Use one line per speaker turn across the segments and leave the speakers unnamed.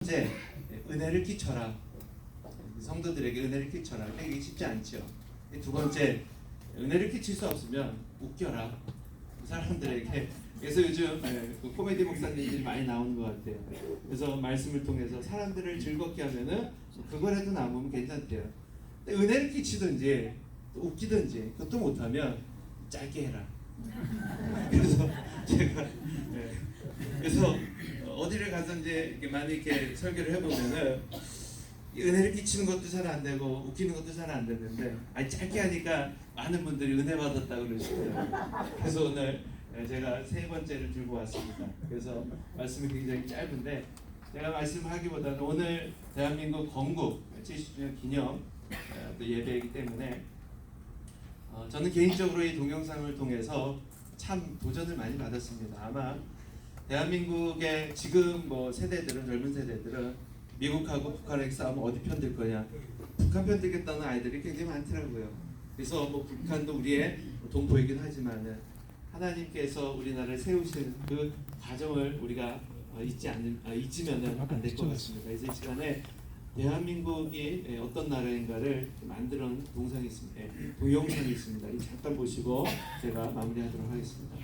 번째, 은혜를 끼쳐라. 성도들에게 은혜를 끼쳐라. 이게 쉽지 않죠. 두 번째, 은혜를 끼칠 수 없으면 웃겨라. 사람들에게. 그래서 요즘 그 코미디 목사님들이 많이 나오는 것 같아요. 그래서 말씀을 통해서 사람들을 즐겁게 하면은 그거라도 남으면 괜찮대요. 근데 은혜를 끼치든지 또 웃기든지 그것도 못하면 짧게 해라. 그래서 제가 그래서 어디를 가서 이제 이렇게 많이 이렇게 설교를 해보면은 은혜를 끼치는 것도 잘 안 되고 웃기는 것도 잘 안 되는데 짧게 하니까 많은 분들이 은혜 받았다 그러시더라고요. 그래서 오늘 제가 세 번째를 들고 왔습니다. 그래서 말씀이 굉장히 짧은데 제가 말씀하기보다는 오늘 대한민국 건국 70주년 기념 또 예배이기 때문에 저는 개인적으로 이 동영상을 통해서 참 도전을 많이 받았습니다. 아마 대한민국의 지금 세대들은, 젊은 세대들은 미국하고 북한의 싸움 어디 편들 거냐, 북한 편들겠다는 아이들이 굉장히 많더라고요. 그래서 북한도 우리의 동포이긴 하지만은 하나님께서 우리나라를 세우신 그 과정을 우리가 잊으면은 안 될 것 같습니다. 그래서 이 시간에 대한민국이 어떤 나라인가를 만드는 동영상이 있습니다. 이 잠깐 보시고 제가 마무리하도록 하겠습니다.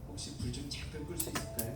혹시 불 좀 잠깐 끌 수 있을까요?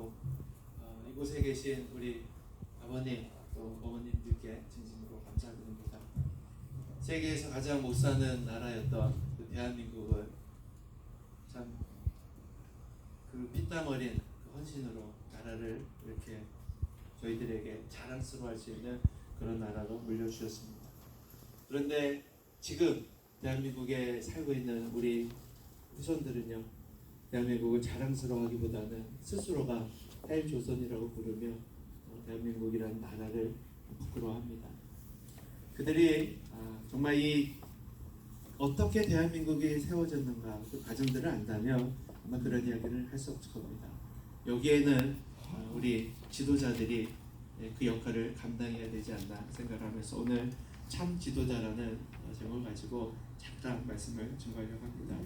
기도하고 이곳에 계신 우리 아버님 또 어머님들께 진심으로 감사드립니다. 세계에서 가장 못 사는 나라였던 그 대한민국을 참 그 피땀 어린 그 헌신으로 나라를 이렇게 저희들에게 자랑스러워할 수 있는 그런 나라로 물려주셨습니다. 그런데 지금 대한민국에 살고 있는 우리 후손들은요, 대한민국을 자랑스러워하기보다는 스스로가 헬조선이라고 부르며 대한민국이라는 나라를 부끄러워합니다. 그들이 정말 이 어떻게 대한민국이 세워졌는가 그 과정들을 안다면 아마 그런 이야기를 할 수 없을 겁니다. 여기에는 우리 지도자들이 그 역할을 감당해야 되지 않나 생각하면서 오늘 참 지도자라는 제목을 가지고 잠깐 말씀을 증거하려고 합니다.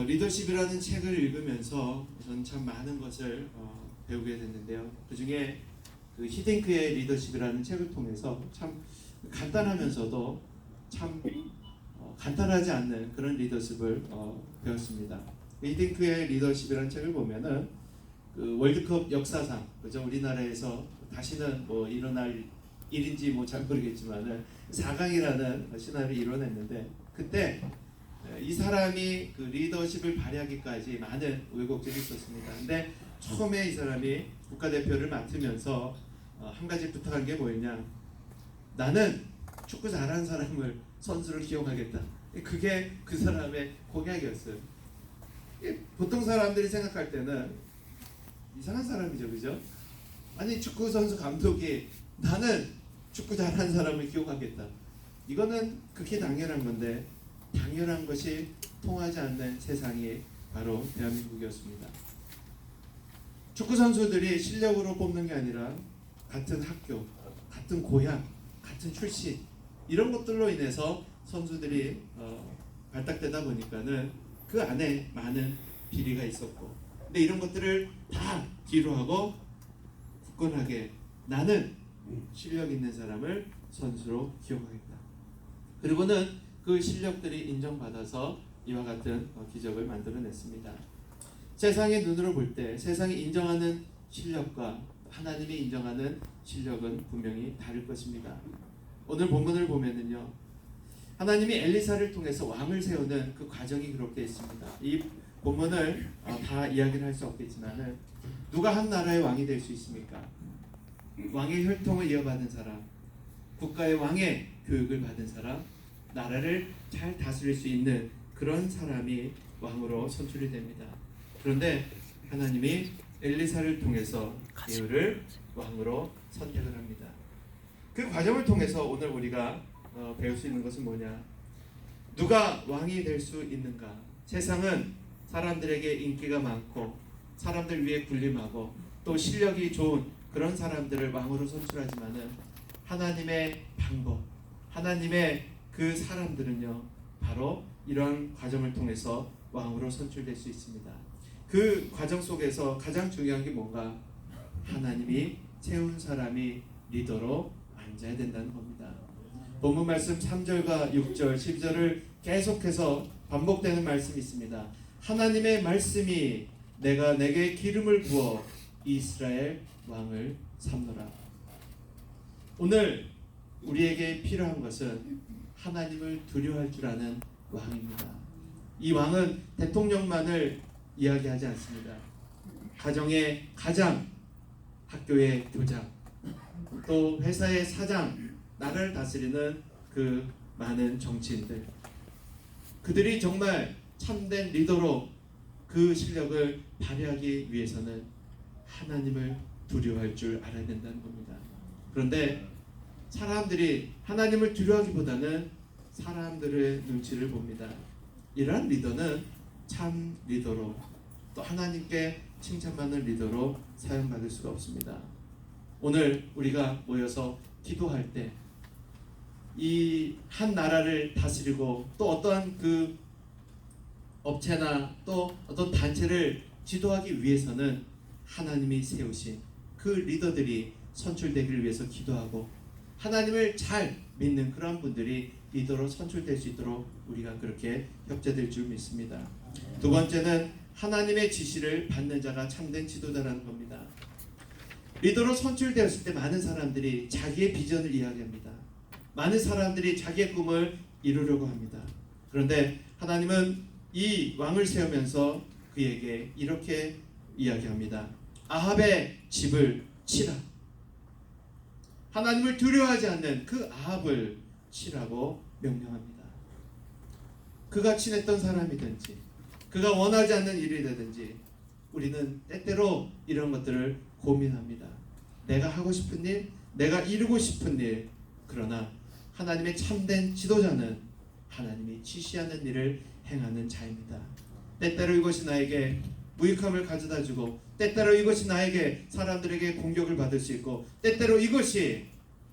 리더십이라는 책을 읽으면서 저는 참 많은 것을 배우게 됐는데요. 그 중에 그 히딩크의 리더십이라는 책을 통해서 참 간단하면서도 참 간단하지 않는 그런 리더십을 배웠습니다. 히딩크의 리더십이라는 책을 보면은 그 월드컵 역사상 그죠, 우리나라에서 다시는 뭐 일어날 일인지 뭐 잘 모르겠지만은 4강이라는 신화를 이뤄냈는데 그때 이 사람이 그 리더십을 발휘하기까지 많은 우여곡절이 있었습니다. 근데 처음에 이 사람이 국가대표를 맡으면서 한 가지 부탁한 게 뭐였냐? 나는 축구 잘하는 사람을 선수를 기용하겠다. 그게 그 사람의 공약이었어요. 보통 사람들이 생각할 때는 이상한 사람이죠, 그죠? 아니 축구 선수 감독이 나는 축구 잘하는 사람을 기용하겠다. 이거는 극히 당연한 건데 당연한 것이 통하지 않는 세상이 바로 대한민국이었습니다. 축구 선수들이 실력으로 뽑는 게 아니라 같은 학교, 같은 고향, 같은 출신 이런 것들로 인해서 선수들이 발탁되다 보니까는 그 안에 많은 비리가 있었고, 근데 이런 것들을 다 뒤로하고 굳건하게 나는 실력 있는 사람을 선수로 기용하겠다. 그리고는 그 실력들이 인정받아서 이와 같은 기적을 만들어냈습니다. 세상의 눈으로 볼 때 세상이 인정하는 실력과 하나님이 인정하는 실력은 분명히 다를 것입니다. 오늘 본문을 보면은요, 하나님이 엘리사를 통해서 왕을 세우는 그 과정이 그렇게 있습니다. 이 본문을 다 이야기를 할 수 없겠지만은 누가 한 나라의 왕이 될 수 있습니까? 왕의 혈통을 이어받은 사람, 국가의 왕의 교육을 받은 사람, 나라를 잘 다스릴 수 있는 그런 사람이 왕으로 선출이 됩니다. 그런데 하나님이 엘리사를 통해서 예후를 왕으로 선택을 합니다. 그 과정을 통해서 오늘 우리가 배울 수 있는 것은 뭐냐? 누가 왕이 될 수 있는가? 세상은 사람들에게 인기가 많고 사람들 위에 군림하고 또 실력이 좋은 그런 사람들을 왕으로 선출하지만은 하나님의 방법, 하나님의 그 사람들은요, 바로 이러한 과정을 통해서 왕으로 선출될 수 있습니다. 그 과정 속에서 가장 중요한 게 뭔가? 하나님이 세운 사람이 리더로 앉아야 된다는 겁니다. 본문 말씀 3절과 6절, 12절을 계속해서 반복되는 말씀이 있습니다. 하나님의 말씀이 내가 내게 기름을 부어 이스라엘 왕을 삼노라. 오늘 우리에게 필요한 것은 하나님을 두려워할 줄 아는 왕입니다. 이 왕은 대통령만을 이야기하지 않습니다. 가정의 가장, 학교의 교장, 또 회사의 사장, 나라를 다스리는 그 많은 정치인들, 그들이 정말 참된 리더로 그 실력을 발휘하기 위해서는 하나님을 두려워할 줄 알아야 된다는 겁니다. 그런데 사람들이 하나님을 두려워하기보다는 사람들의 눈치를 봅니다. 이러한 리더는 참 리더로, 또 하나님께 칭찬받는 리더로 사용받을 수가 없습니다. 오늘 우리가 모여서 기도할 때 이 한 나라를 다스리고 또 어떠한 그 업체나 또 어떤 단체를 지도하기 위해서는 하나님이 세우신 그 리더들이 선출되기를 위해서 기도하고 하나님을 잘 믿는 그런 분들이 리더로 선출될 수 있도록 우리가 그렇게 협조될 줄 믿습니다. 두 번째는 하나님의 지시를 받는 자가 참된 지도자라는 겁니다. 리더로 선출되었을 때 많은 사람들이 자기의 비전을 이야기합니다. 많은 사람들이 자기의 꿈을 이루려고 합니다. 그런데 하나님은 이 왕을 세우면서 그에게 이렇게 이야기합니다. 아합의 집을 치라. 하나님을 두려워하지 않는 그 아합을 치라고 명령합니다. 그가 친했던 사람이든지 그가 원하지 않는 일이 되든지 우리는 때때로 이런 것들을 고민합니다. 내가 하고 싶은 일, 내가 이루고 싶은 일. 그러나 하나님의 참된 지도자는 하나님이 지시하는 일을 행하는 자입니다. 때때로 이것이 나에게 무익함을 가져다주고 때때로 이것이 나에게 사람들에게 공격을 받을 수 있고 때때로 이것이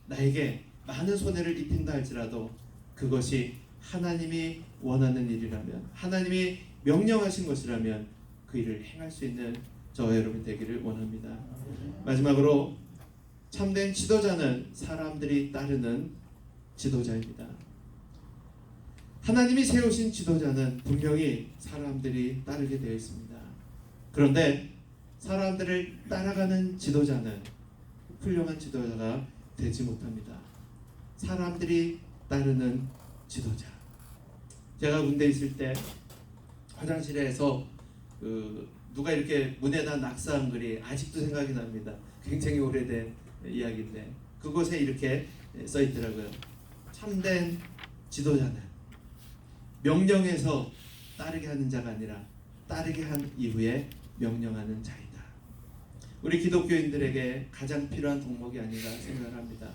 나에게 많은 손해를 입힌다 할지라도 그것이 하나님이 원하는 일이라면, 하나님이 명령하신 것이라면 그 일을 행할 수 있는 저와 여러분 되기를 원합니다. 마지막으로 참된 지도자는 사람들이 따르는 지도자입니다. 하나님이 세우신 지도자는 분명히 사람들이 따르게 되어 있습니다. 그런데 사람들을 따라가는 지도자는 훌륭한 지도자가 되지 못합니다. 사람들이 따르는 지도자. 제가 군대에 있을 때 화장실에서 누가 이렇게 문에다 낙서한 글이 아직도 생각이 납니다. 굉장히 오래된 이야기인데 그곳에 이렇게 써 있더라고요. 참된 지도자는 명령해서 따르게 하는 자가 아니라 따르게 한 이후에 명령하는 자이다. 우리 기독교인들에게 가장 필요한 덕목이 아닌가 생각합니다.